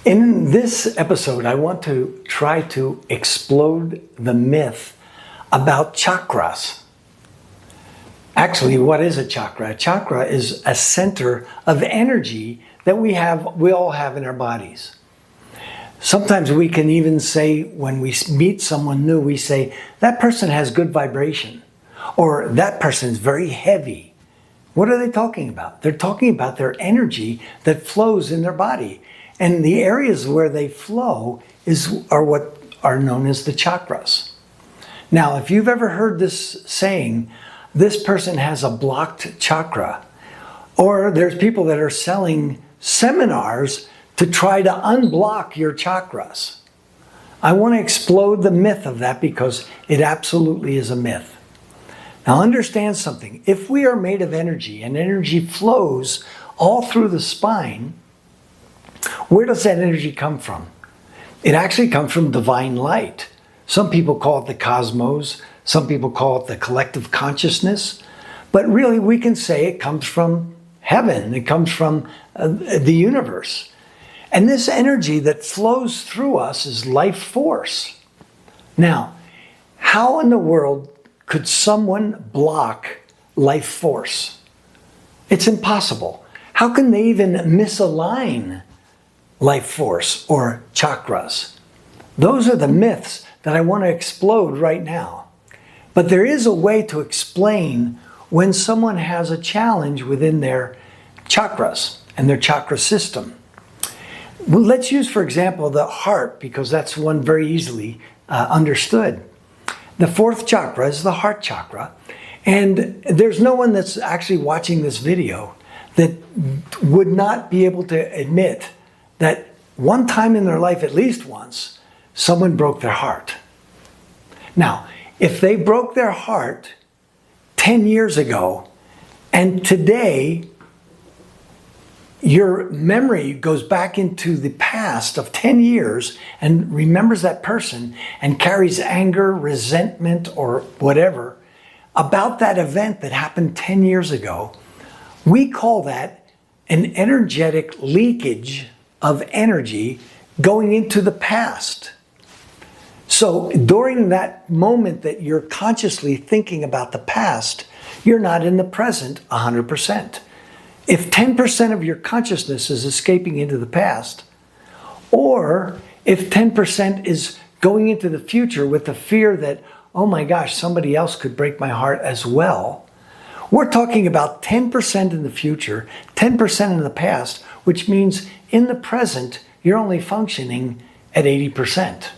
In this episode, I want to try to explode the myth about chakras. Actually, what is a chakra? A chakra is a center of energy that we all have in our bodies. Sometimes we can even say, when we meet someone new, we say, that person has good vibration, or that person is very heavy. What are they talking about? They're talking about their energy that flows in their body. And the areas where they flow are what are known as the chakras. Now, if you've ever heard this saying, this person has a blocked chakra, or there's people that are selling seminars to try to unblock your chakras. I want to explode the myth of that because it absolutely is a myth. Now understand something. If we are made of energy and energy flows all through the spine, where does that energy come from? It actually comes from divine light. Some people call it the cosmos. Some people call it the collective consciousness. But really we can say it comes from heaven. It comes from the universe. And this energy that flows through us is life force. Now, how in the world could someone block life force? It's impossible. How can they even misalign life force or chakras? Those are the myths that I want to explode right now. But there is a way to explain when someone has a challenge within their chakras and their chakra system. Well, let's use, for example, the heart, because that's one very easily understood. The fourth chakra is the heart chakra. And there's no one that's actually watching this video that would not be able to admit that one time in their life, at least once, someone broke their heart. Now, if they broke their heart 10 years ago, and today your memory goes back into the past of 10 years and remembers that person and carries anger, resentment, or whatever about that event that happened 10 years ago, we call that an energetic leakage of energy going into the past. So during that moment that you're consciously thinking about the past, you're not in the present 100%. If 10% of your consciousness is escaping into the past, or if 10% is going into the future with the fear that, oh my gosh, somebody else could break my heart as well, we're talking about 10% in the future, 10% in the past, which means in the present, you're only functioning at 80%.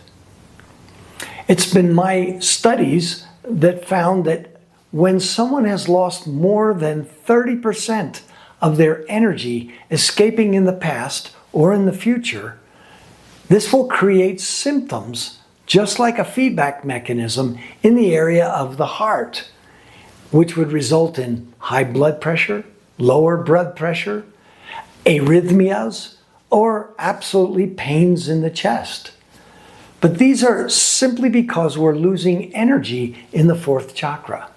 It's been my studies that found that when someone has lost more than 30% of their energy escaping in the past or in the future, this will create symptoms just like a feedback mechanism in the area of the heart, which would result in high blood pressure, lower blood pressure, arrhythmias, or absolutely pains in the chest. But these are simply because we're losing energy in the fourth chakra.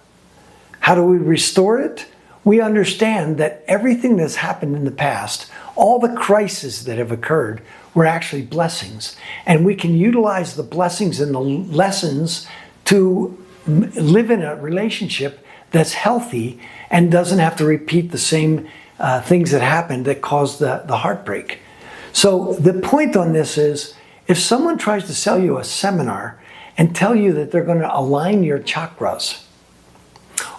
How do we restore it? We understand that everything that's happened in the past, all the crises that have occurred, were actually blessings. And we can utilize the blessings and the lessons to live in a relationship that's healthy and doesn't have to repeat the same things that happened that caused the heartbreak. So the point on this is, if someone tries to sell you a seminar and tell you that they're going to align your chakras,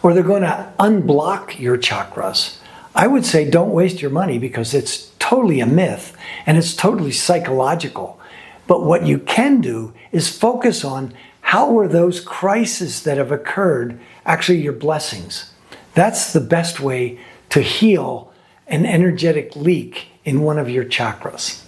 or they're going to unblock your chakras, I would say don't waste your money, because it's totally a myth and it's totally psychological. But what you can do is focus on how were those crises that have occurred actually your blessings. That's the best way to heal an energetic leak in one of your chakras.